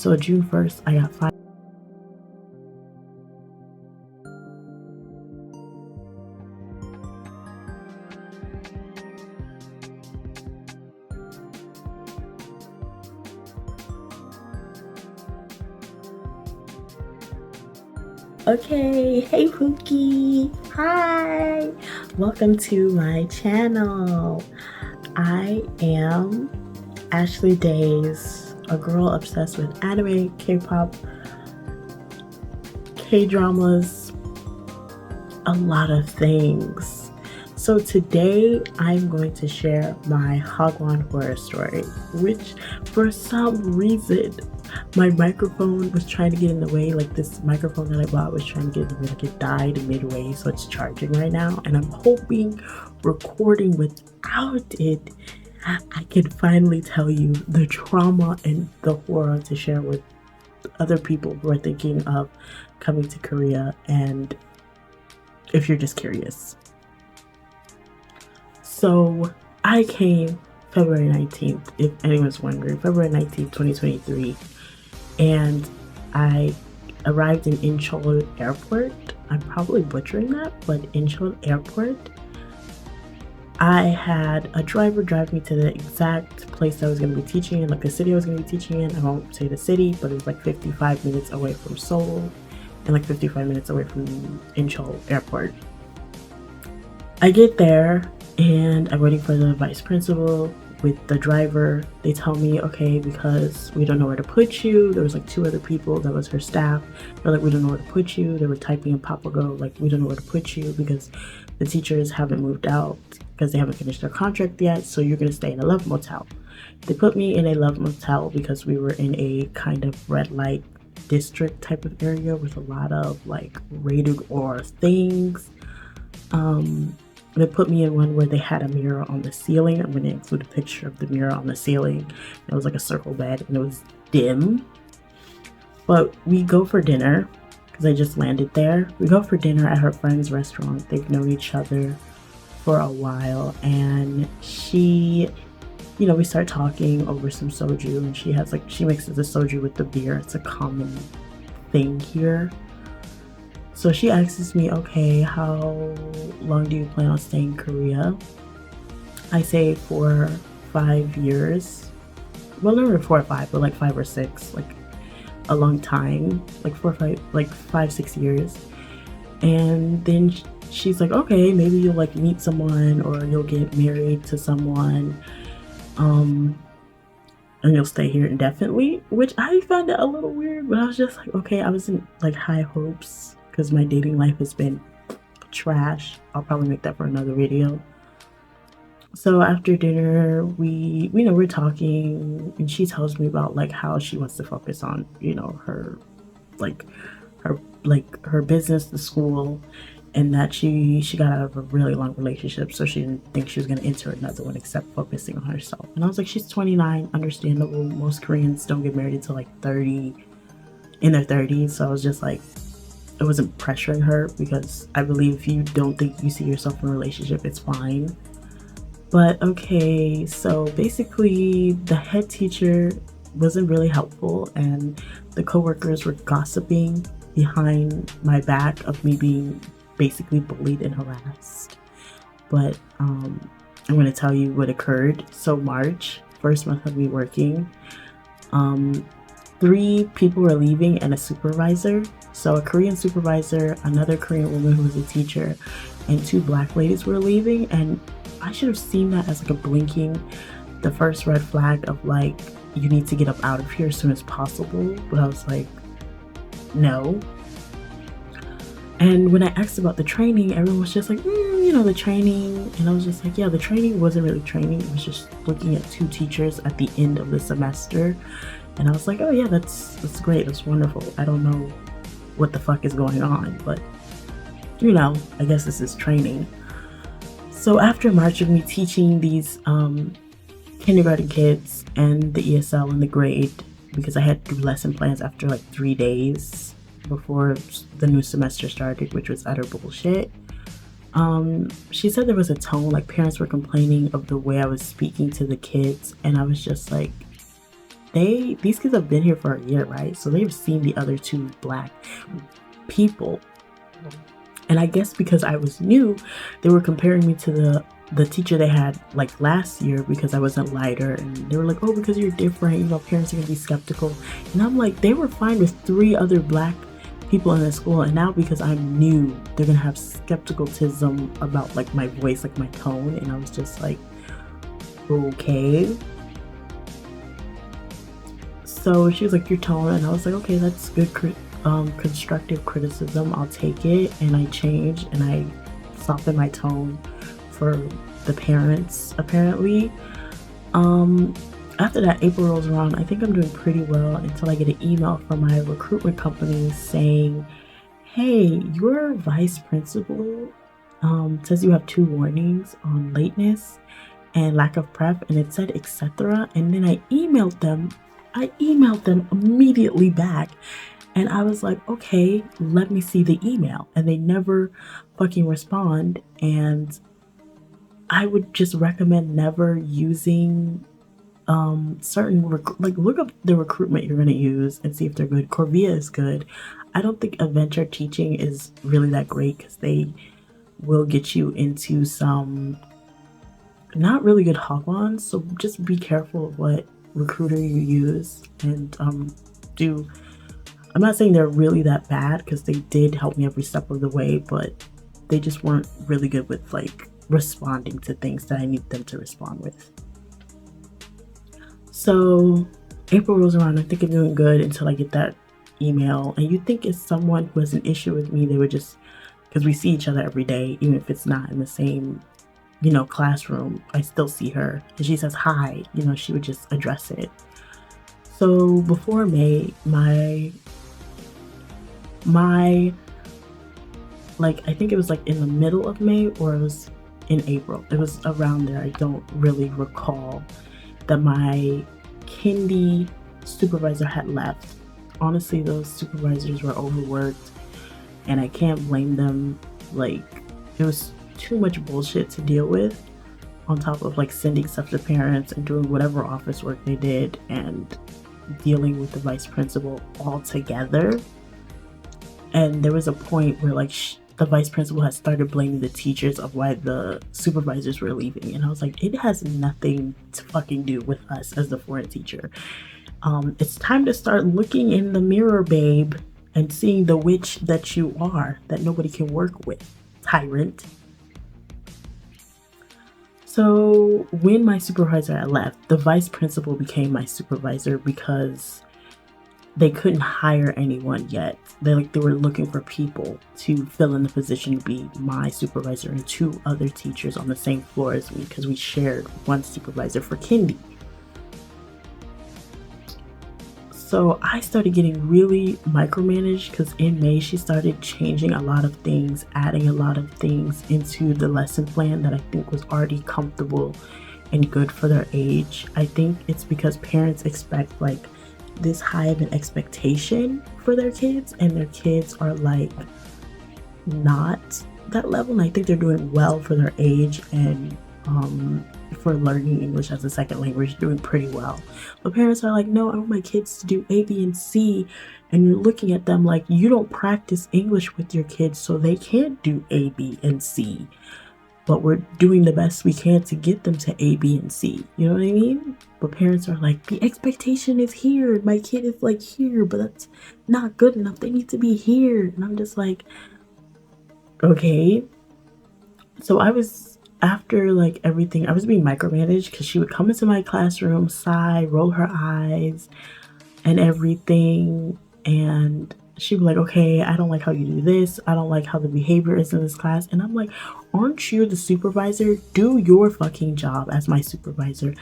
So June 1st, I got fired. Okay, hey Pookie, hi, welcome to my channel. I am Ashley Days, a girl obsessed with anime, K-pop, K-dramas, a lot of things. So today I'm going to share my Hagwon horror story, which for some reason my microphone was trying to get in the way. Like, this microphone that I bought was trying to get in the way, like it died midway, so it's charging right now, and I'm hoping recording without it I can finally tell you the trauma and the horror to share with other people who are thinking of coming to Korea, and if you're just curious. So I came February 19th, if anyone's wondering, February 19th, 2023, and I arrived in Incheon Airport. I'm probably butchering that, but Incheon Airport. I had a driver drive me to the exact place I was going to be teaching in, like the city I was going to be teaching in. I won't say the city, but it was like 55 minutes away from Seoul and like 55 minutes away from Incheon Airport. I get there and I'm waiting for the vice principal with the driver. They tell me, okay, because we don't know where to put you. There was like 2 other people that was her staff. They're like, we don't know where to put you. They were typing in Papago, like, we don't know where to put you because the teachers haven't moved out because they haven't finished their contract yet. So you're going to stay in a love motel. They put me in a love motel because we were in a kind of red light district type of area with a lot of like rated R things. They put me in one where they had a mirror on the ceiling. I'm going to include a picture of the mirror on the ceiling. It was like a circle bed and it was dim. But we go for dinner because I just landed there. We go for dinner at her friend's restaurant. They've known each other for a while, and she, you know, we start talking over some soju, and she mixes the soju with the beer. It's a common thing here. So she asks me, okay, how long do you plan on staying in Korea? I say for 5 years. Well, never 4 or 5, but like 5 or 6, like a long time, like 4 or 5, like 5, 6 years. And then she's like, okay, maybe you'll like meet someone or you'll get married to someone, and you'll stay here indefinitely, which I found it a little weird, but I was just like, okay, I was in like high hopes because my dating life has been trash. I'll probably make that for another video. So after dinner, we're talking, and she tells me about like how she wants to focus on, you know, her business, the school, and that she got out of a really long relationship, so she didn't think she was going to enter another one except focusing on herself. And I was like, she's 29, understandable. Most Koreans don't get married until like 30, in their 30s. So I was just like, I wasn't pressuring her because I believe if you don't think you see yourself in a relationship, it's fine. But okay, so basically the head teacher wasn't really helpful, and the coworkers were gossiping behind my back of me being basically bullied and harassed. But I'm going to tell you what occurred. So March, first month of me working, 3 people were leaving and a supervisor. So a Korean supervisor, another Korean woman who was a teacher, and 2 black ladies were leaving. And I should have seen that as like a blinking, the first red flag of like, you need to get up out of here as soon as possible. But I was like, no. And when I asked about the training, everyone was just like, you know, the training. And I was just like, yeah, the training wasn't really training. It was just looking at 2 teachers at the end of the semester. And I was like, oh yeah, that's great. That's wonderful. I don't know what the fuck is going on, but you know, I guess this is training. So after March of me teaching these kindergarten kids and the ESL and the grade, because I had to do lesson plans after like 3 days before the new semester started, which was utter bullshit. She said there was a tone, like parents were complaining of the way I was speaking to the kids, and I was just like, these kids have been here for a year, right? So they've seen the other two black people. And I guess because I was new, they were comparing me to the teacher they had like last year because I wasn't lighter, and they were like, oh, because you're different, you know, parents are gonna be skeptical. And I'm like, they were fine with 3 other black people in the school, and now because I'm new, they're gonna have skepticism about like my voice, like my tone. And I was just like, okay. So she was like, your tone, and I was like, okay, that's good constructive criticism, I'll take it. And I changed and I softened my tone for the parents apparently. After that, April rolls around. I think I'm doing pretty well until I get an email from my recruitment company saying, hey, your vice principal says you have 2 warnings on lateness and lack of prep, and it said etc. And then I emailed them immediately back, and I was like, okay, let me see the email. And they never fucking respond. And I would just recommend never using certain like, look up the recruitment you're going to use and see if they're good. Corvia is good. I don't think Adventure Teaching is really that great because they will get you into some not really good Hagwons. So just be careful of what recruiter you use, and I'm not saying they're really that bad because they did help me every step of the way, but they just weren't really good with like responding to things that I need them to respond with. So April rolls around. I think I'm doing good until I get that email. And you think it's someone who has an issue with me, they would just, because we see each other every day, even if it's not in the same, you know, classroom, I still see her. And she says hi, you know, she would just address it. So before May, my like, I think it was like in the middle of May or it was in April. It was around there. I don't really recall, that my kindy supervisor had left. Honestly, those supervisors were overworked and I can't blame them. Like, it was too much bullshit to deal with, on top of like sending stuff to parents and doing whatever office work they did and dealing with the vice principal all together. And there was a point where like the vice principal had started blaming the teachers of why the supervisors were leaving. And I was like, it has nothing to fucking do with us as the foreign teacher. It's time to start looking in the mirror, babe, and seeing the witch that you are, that nobody can work with, tyrant. So when my supervisor had left, the vice principal became my supervisor because they couldn't hire anyone yet. They were looking for people to fill in the position to be my supervisor and 2 other teachers on the same floor as me, because we shared one supervisor for kindy. So I started getting really micromanaged because in May she started changing a lot of things, adding a lot of things into the lesson plan that I think was already comfortable and good for their age. I think it's because parents expect like this high of an expectation for their kids, and their kids are like not that level. And I think they're doing well for their age, and for learning English as a second language, doing pretty well. But parents are like, no, I want my kids to do A, B, and C. And you're looking at them like, you don't practice English with your kids, so they can't do A, B, and C. But we're doing the best we can to get them to A, B, and C. You know what I mean? But parents are like, the expectation is here. My kid is like here, but that's not good enough. They need to be here. And I'm just like, okay. So after like everything, I was being micromanaged because she would come into my classroom, sigh, roll her eyes and everything. And she'd be like, okay, I don't like how you do this. I don't like how the behavior is in this class. And I'm like, aren't you the supervisor? Do your fucking job as my supervisor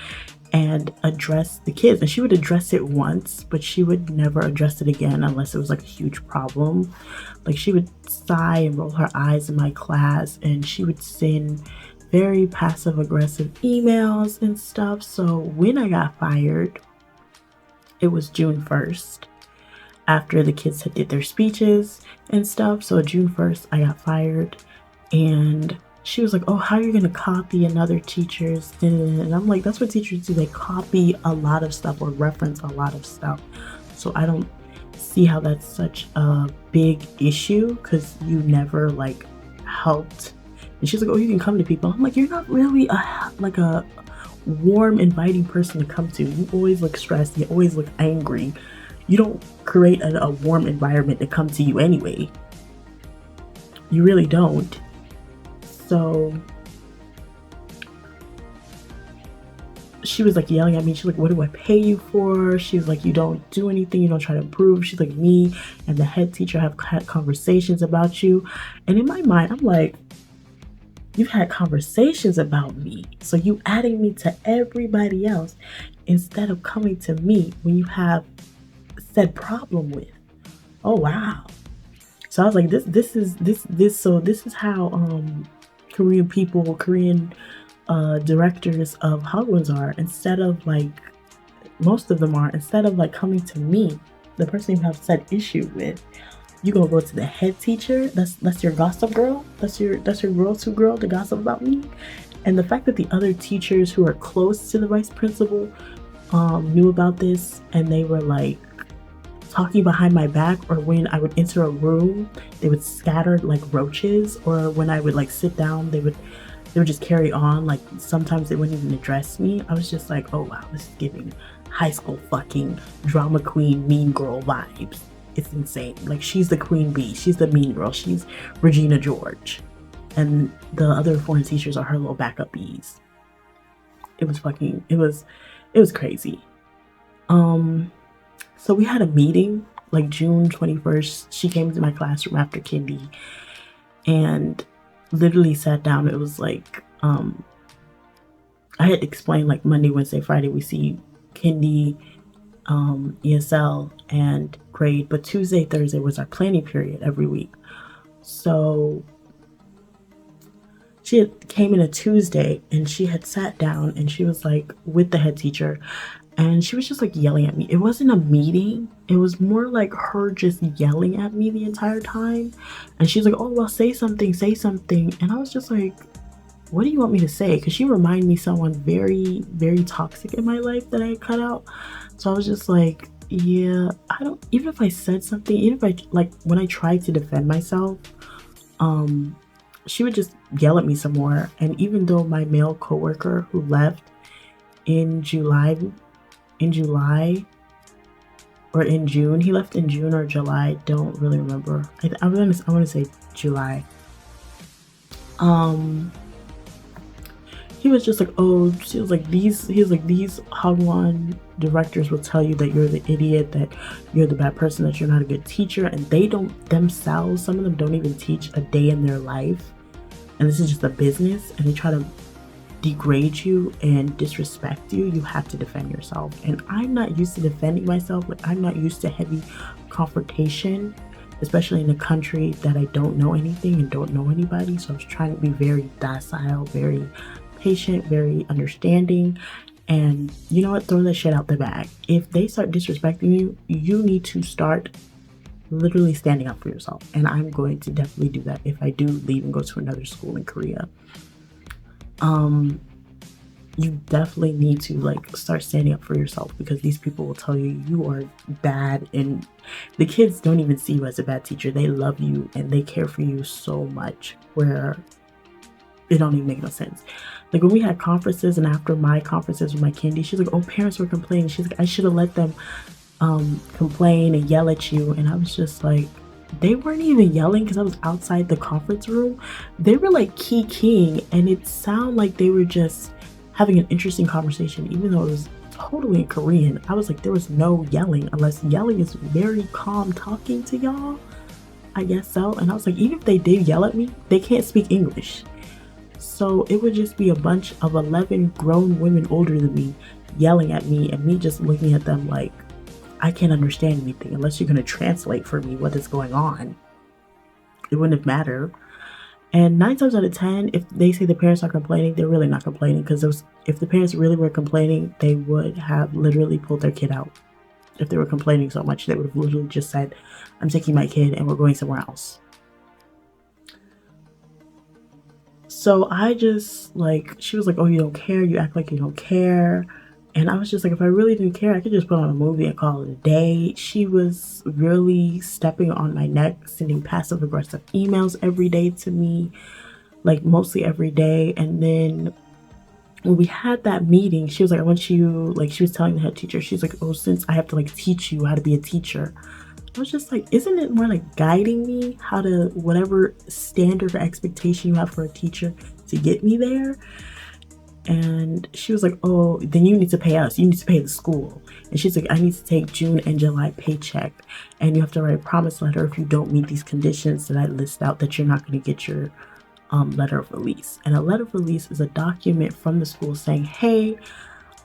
and address the kids. And she would address it once, but she would never address it again unless it was like a huge problem. Like, she would sigh and roll her eyes in my class, and she would send very passive aggressive emails and stuff. So when I got fired, it was June 1st. After the kids had did their speeches and stuff. So June 1st, I got fired. And she was like, oh, how are you going to copy another teacher's? And I'm like, that's what teachers do. They copy a lot of stuff or reference a lot of stuff. So I don't see how that's such a big issue, because you never like helped. And she's like, oh, you can come to people. I'm like, you're not really a warm, inviting person to come to. You always look stressed. You always look angry. You don't create a warm environment to come to you anyway. You really don't. So she was like yelling at me. She's like, what do I pay you for? She's like, you don't do anything. You don't try to improve. She's like, me and the head teacher have had conversations about you. And in my mind, I'm like, you've had conversations about me. So you adding me to everybody else instead of coming to me when you have said problem with. Oh, wow. So I was like, this is how Korean people, Korean directors of Hagwons are. Instead of like, most of them are, instead of like coming to me, the person you have said issue with, you gonna go to the head teacher. That's your gossip girl. That's your go-to girl to gossip about me. And the fact that the other teachers who are close to the vice principal knew about this, and they were like talking behind my back, or when I would enter a room, they would scatter like roaches, or when I would like sit down, they would just carry on. Like sometimes they wouldn't even address me. I was just like, oh wow, this is giving high school fucking drama queen mean girl vibes. It's insane. Like, she's the queen bee, she's the mean girl, she's Regina George, and the other foreign teachers are her little backup bees. It was crazy. So we had a meeting like June 21st. She came to my classroom after kindy and literally sat down. It was like, I had explained like Monday, Wednesday, Friday we see kindy, ESL, and grade, but Tuesday, Thursday was our planning period every week. So she had came in a Tuesday and she had sat down and she was like with the head teacher, and she was just like yelling at me. It wasn't a meeting, it was more like her just yelling at me the entire time. And she's like, oh well, say something. And I was just like, what do you want me to say? Because she reminded me someone very, very toxic in my life that I had cut out. So I was just like, yeah, I don't, even if I said something, even if I, like, when I tried to defend myself, she would just yell at me some more. And even though my male coworker who left in July or in June, he left in June or July, don't really remember. I want to say July. He was just like, oh, he was like, these Hagwon directors will tell you that you're the idiot, that you're the bad person, that you're not a good teacher, and they don't themselves, some of them don't even teach a day in their life, and this is just a business, and they try to degrade you and disrespect you. You have to defend yourself. And I'm not used to defending myself. Like, I'm not used to heavy confrontation, especially in a country that I don't know anything and don't know anybody. So I was trying to be very docile, very patient, very understanding. And you know what? Throw that shit out the bag. If they start disrespecting you, you need to start literally standing up for yourself. And I'm going to definitely do that if I do leave and go to another school in Korea. You definitely need to like start standing up for yourself, because these people will tell you you are bad, and the kids don't even see you as a bad teacher. They love you and they care for you so much, where it don't even make no sense. Like when we had conferences, and after my conferences with my kindy, she's like, oh, parents were complaining. She's like, I should have let them complain and yell at you. And I was just like, they weren't even yelling, because I was outside the conference room. They were like keying, and it sounded like they were just having an interesting conversation, even though it was totally in Korean. I was like, there was no yelling, unless yelling is very calm talking to y'all, I guess so. And I was like, even if they did yell at me, they can't speak English. So it would just be a bunch of 11 grown women older than me yelling at me, and me just looking at them like, I can't understand anything unless you're going to translate for me what is going on. It wouldn't have mattered. And 9 times out of 10, if they say the parents are complaining, they're really not complaining, because if the parents really were complaining, they would have literally pulled their kid out. If they were complaining so much, they would have literally just said, I'm taking my kid and we're going somewhere else. So I just like, she was like, oh, you don't care, you act like you don't care. And I was just like, if I really didn't care, I could just put on a movie and call it a day. She was really stepping on my neck, sending passive aggressive emails every day to me, like mostly every day. And then when we had that meeting, she was like, I want you, like, she was telling the head teacher, she's like, oh, since I have to like teach you how to be a teacher. I was just like, isn't it more like guiding me how to, whatever standard or expectation you have for a teacher to get me there? And she was like, oh, then you need to pay us. You need to pay the school. And she's like, I need to take June and July paycheck. And you have to write a promise letter if you don't meet these conditions that I list out, that you're not going to get your letter of release. And a letter of release is a document from the school saying, hey,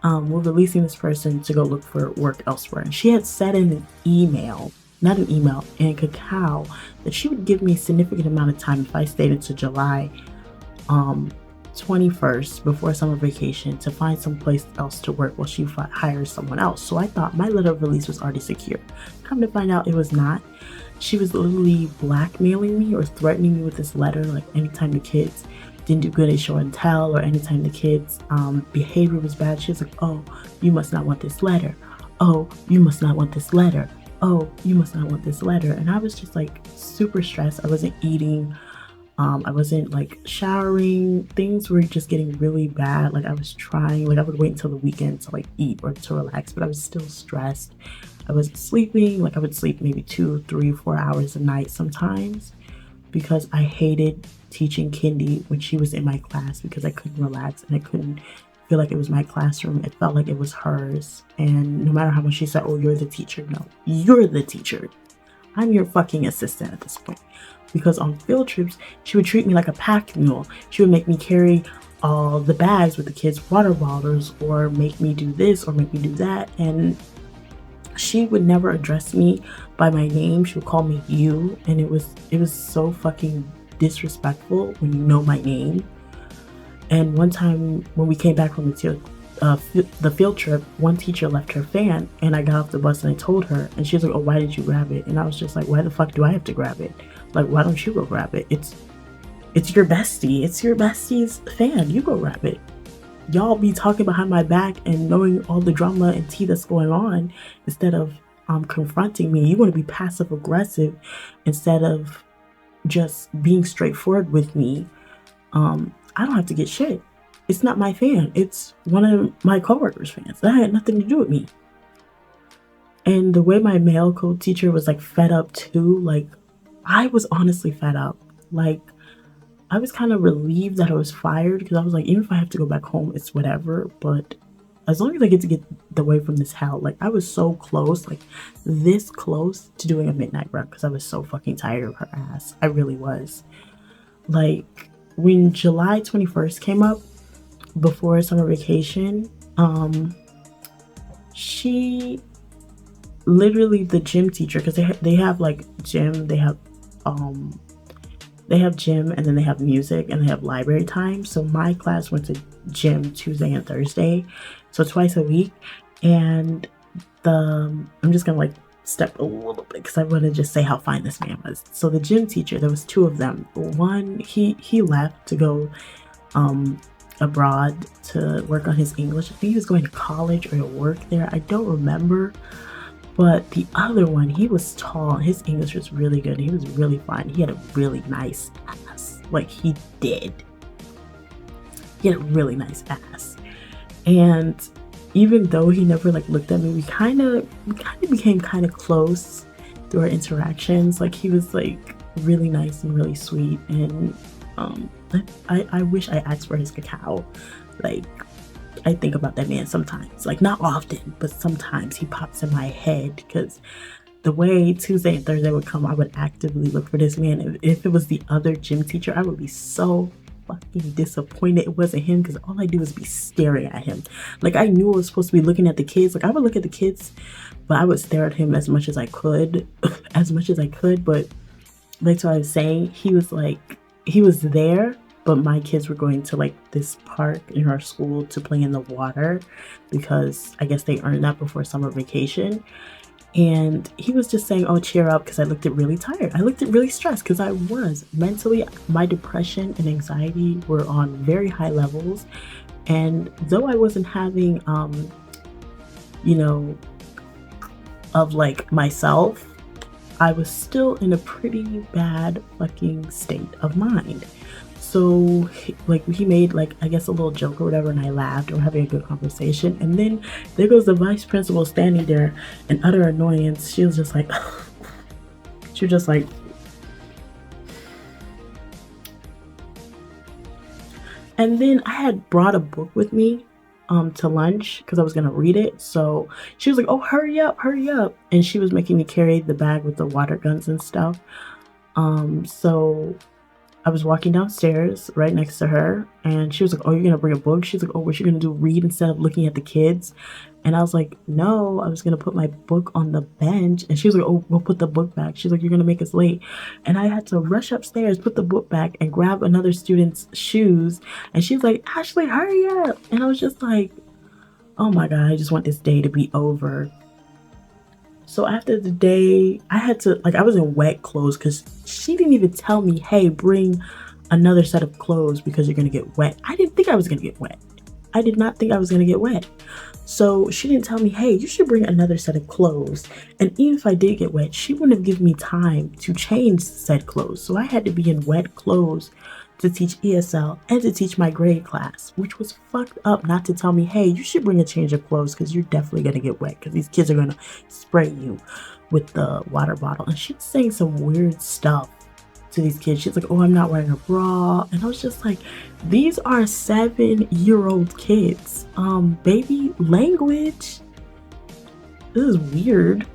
we're releasing this person to go look for work elsewhere. And she had said in an email, not an email, in Cacao, that she would give me a significant amount of time if I stayed until July 21st before summer vacation to find someplace else to work while she hires someone else. So I thought my letter of release was already secure. Come to find out, it was not. She was literally blackmailing me or threatening me with this letter. Like anytime the kids didn't do good at show and tell, or anytime the kids behavior was bad, she was like, oh, you must not want this letter. Oh, you must not want this letter. Oh, you must not want this letter. And I was just like super stressed. I wasn't eating. I wasn't like showering. Things were just getting really bad. Like I was trying, like I would wait until the weekend to like eat or to relax, but I was still stressed. I wasn't sleeping. Like I would sleep maybe 2, 3, 4 hours a night sometimes, because I hated teaching Kindy when she was in my class, because I couldn't relax and I couldn't feel like it was my classroom. It felt like it was hers. And no matter how much she said, oh, you're the teacher. No, you're the teacher. I'm your fucking assistant at this point. Because on field trips, she would treat me like a pack mule. She would make me carry all the bags with the kids' water bottles, or make me do this or make me do that. And she would never address me by my name. She would call me you. And it was so fucking disrespectful when you know my name. And one time when we came back from the field trip, one teacher left her fan, and I got off the bus and I told her, and she was like, oh, why did you grab it? And I was just like, why the fuck do I have to grab it? Like, why don't you go grab it? It's your bestie. It's your bestie's fan. You go grab it. Y'all be talking behind my back and knowing all the drama and tea that's going on, instead of confronting me. You want to be passive aggressive instead of just being straightforward with me. I don't have to get shit. It's not my fan. It's one of my coworkers' fans. That had nothing to do with me. And the way my male co-teacher was like fed up too, like I was honestly fed up. Like I was kind of relieved that I was fired, because I was like, even if I have to go back home, it's whatever. But as long as I get to get away from this hell, like I was so close, like this close to doing a midnight run, because I was so fucking tired of her ass. I really was. Like when July 21st came up, before summer vacation, she literally, the gym teacher, because they have like gym, they have gym, and then they have music, and they have library time. So my class went to gym Tuesday and Thursday, so twice a week. And I'm just gonna like step a little bit, because I want to just say how fine this man was. So the gym teacher, there was 2 of them. One, he left to go abroad to work on his English. I think he was going to college or to work there. I don't remember. But the other one, he was tall. His English was really good. He was really fine. He had a really nice ass. Like he did. He had a really nice ass. And even though he never like looked at me, we kind of became kind of close through our interactions. Like he was like really nice and really sweet. And I wish I asked for his cacao. Like I think about that man sometimes, like not often, but sometimes he pops in my head, because the way Tuesday and Thursday would come, I would actively look for this man. If it was the other gym teacher, I would be so fucking disappointed it wasn't him, because all I do is be staring at him. Like I knew I was supposed to be looking at the kids. Like I would look at the kids, but I would stare at him as much as I could, But like what I was saying, he was there. But my kids were going to like this park in our school to play in the water, because I guess they earned that before summer vacation. And he was just saying, oh, cheer up, because I looked really tired. I looked really stressed, because I was mentally, my depression and anxiety were on very high levels. And though I wasn't having, you know, of like myself, I was still in a pretty bad fucking state of mind. So like he made like, I guess, a little joke or whatever, and I laughed, and we're having a good conversation. And then there goes the vice principal standing there in utter annoyance. She was just like she was just like, and then I had brought a book with me to lunch because I was gonna read it. So she was like, oh, hurry up, and she was making me carry the bag with the water guns and stuff. So I was walking downstairs right next to her, and she was like, oh, you're gonna bring a book? She's like, oh, what you gonna do, read instead of looking at the kids? And I was like, no, I was gonna put my book on the bench. And she was like, oh, we'll put the book back. She's like, you're gonna make us late. And I had to rush upstairs, put the book back, and grab another student's shoes. And she's like, Ashley, hurry up. And I was just like, oh my God, I just want this day to be over. So after the day, I had to, like, I was in wet clothes because she didn't even tell me, hey, bring another set of clothes because you're going to get wet. I didn't think I was going to get wet. I did not think I was going to get wet. So she didn't tell me, hey, you should bring another set of clothes. And even if I did get wet, she wouldn't have given me time to change said clothes. So I had to be in wet clothes to teach ESL and to teach my grade class, which was fucked up not to tell me, hey, you should bring a change of clothes because you're definitely going to get wet because these kids are going to spray you with the water bottle. And she was saying some weird stuff to these kids. She's like, oh, I'm not wearing a bra. And I was just like, these are 7-year-old kids. Baby language. This is weird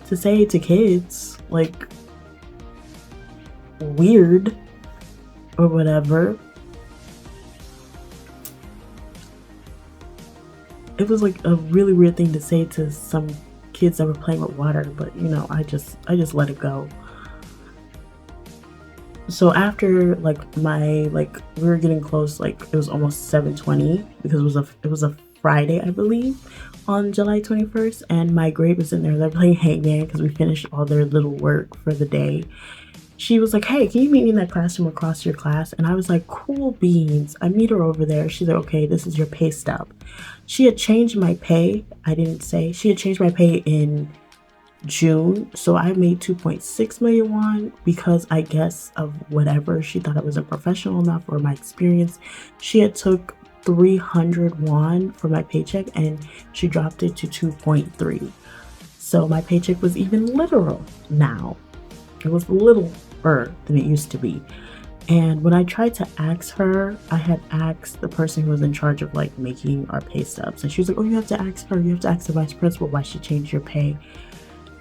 to say to kids. Like, weird. Or whatever. It was like a really weird thing to say to some kids that were playing with water, but you know, I just let it go. So after like we were getting close, like it was almost 7:20 because it was a Friday, I believe, on July 21st, and my grade was in there. They're playing Hagwon because we finished all their little work for the day. She was like, hey, can you meet me in that classroom across your class? And I was like, cool beans. I meet her over there. She's like, okay, this is your pay stub. She had changed my pay. I didn't say. She had changed my pay in June. So I made 2.6 million won because I guess of whatever. She thought I wasn't professional enough or my experience. She had took 300 won for my paycheck and she dropped it to 2.3. So my paycheck was even literal now. It was littler than it used to be. And when I tried to ask her, I had asked the person who was in charge of like making our pay stubs, and she was like, oh, you have to ask her, you have to ask the vice principal why she changed your pay.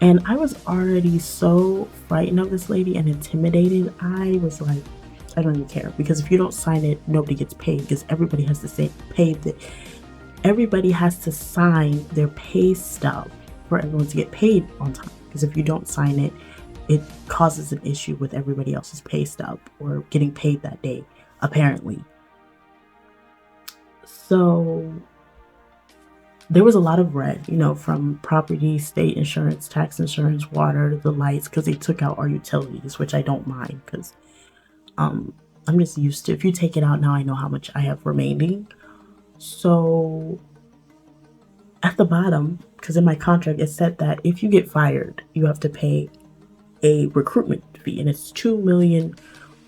And I was already so frightened of this lady and intimidated. I was like, I don't even care, because if you don't sign it, nobody gets paid, because everybody has to say everybody has to sign their pay stub for everyone to get paid on time, because if you don't sign it, it causes an issue with everybody else's pay stub or getting paid that day, apparently. So there was a lot of red, you know, from property, state insurance, tax insurance, water, the lights, because they took out our utilities, which I don't mind because I'm just used to, if you take it out now, I know how much I have remaining. So at the bottom, because in my contract, it said that if you get fired, you have to pay a recruitment fee, and it's 2 million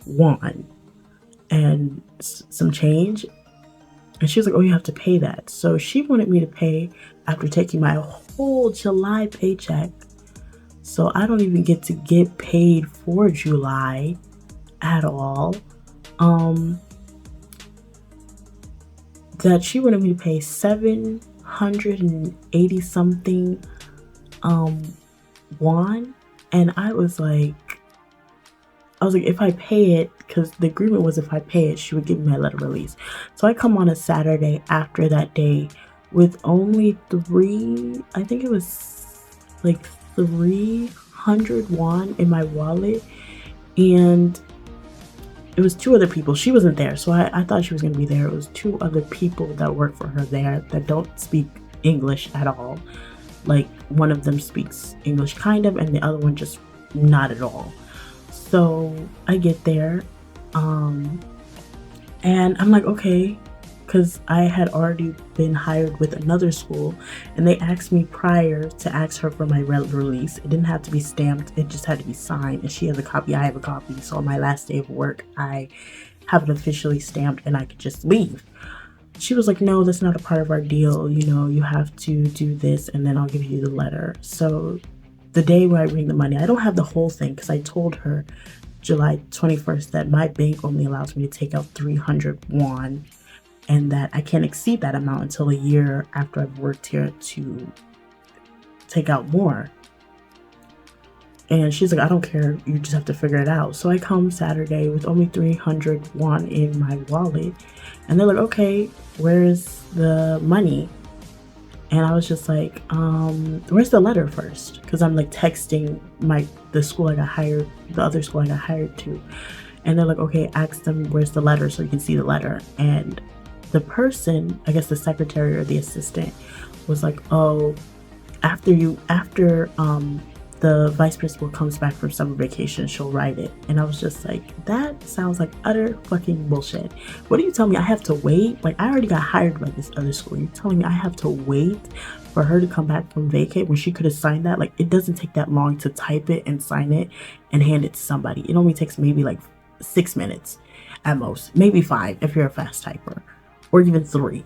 won and some change. And she was like, oh, you have to pay that. So she wanted me to pay after taking my whole July paycheck. So I don't even get to get paid for July at all. That she wanted me to pay 780 something won. And I was like, if I pay it, because the agreement was if I pay it, she would give me my letter release. So I come on a Saturday after that day with only I think it was like 300 won in my wallet. And it was 2 other people. She wasn't there, so I thought she was going to be there. It was 2 other people that work for her there that don't speak English at all. Like one of them speaks English kind of, and the other one just not at all. So I get there, and I'm like, okay, because I had already been hired with another school, and they asked me prior to ask her for my release. It didn't have to be stamped, it just had to be signed. And she has a copy, I have a copy. So on my last day of work, I have it officially stamped and I could just leave. She was like, no, that's not a part of our deal. You know, you have to do this and then I'll give you the letter. So the day where I bring the money, I don't have the whole thing because I told her July 21st that my bank only allows me to take out 300 won and that I can't exceed that amount until a year after I've worked here to take out more. And she's like, I don't care, you just have to figure it out. So I come Saturday with only 300 won in my wallet, and they're like, okay, where's the money? And I was just like, where's the letter first? Because I'm like texting the school I got hired, the other school I got hired to. And they're like, okay, ask them where's the letter so you can see the letter. And the person, I guess the secretary or the assistant, was like, oh, after the vice principal comes back from summer vacation, she'll write it. And I was just like, that sounds like utter fucking bullshit. What do you tell me I have to wait? Like, I already got hired by this other school. You're telling me I have to wait for her to come back from vacate when she could have signed that? Like, it doesn't take that long to type it and sign it and hand it to somebody. It only takes maybe like 6 minutes at most, maybe 5 if you're a fast typer, or even 3,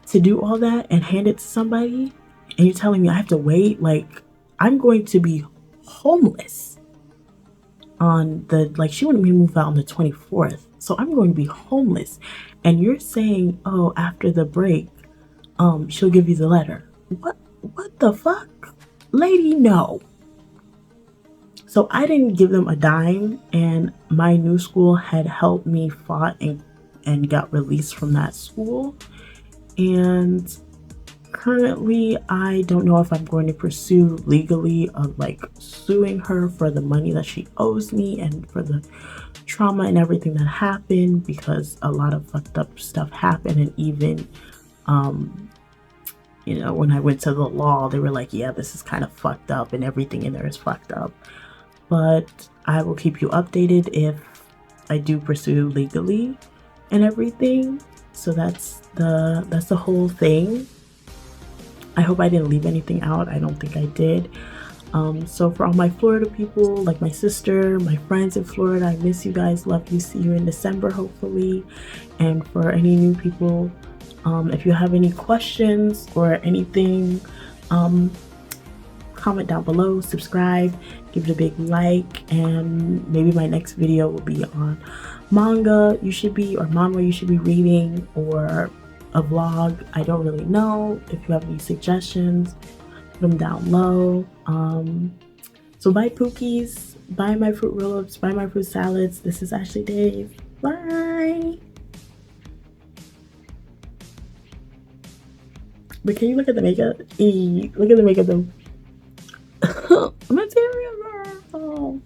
to do all that and hand it to somebody. And you're telling me I have to wait? Like, I'm going to be homeless on she wanted me to move out on the 24th. So I'm going to be homeless. And you're saying, oh, after the break, she'll give you the letter. What the fuck? Lady, no. So I didn't give them a dime, and my new school had helped me fought and got released from that school. And currently, I don't know if I'm going to pursue legally of like suing her for the money that she owes me and for the trauma and everything that happened, because a lot of fucked up stuff happened. And even, you know, when I went to the law, they were like, yeah, this is kind of fucked up and everything in there is fucked up. But I will keep you updated if I do pursue legally and everything. So that's the whole thing. I hope I didn't leave anything out. I don't think I did. So for all my Florida people, like my sister, my friends in Florida, I miss you guys. Love you. See you in December, hopefully. And for any new people, if you have any questions or anything, comment down below, subscribe, give it a big like, and maybe my next video will be on manga you should be, or manhwa you should be reading, or a vlog. I don't really know. If you have any suggestions, put them down low. So buy pookies, buy my fruit roll-ups, buy my fruit salads. This is Ashley Dave. Bye. But can you look at the makeup? Look at the makeup though. Material girl.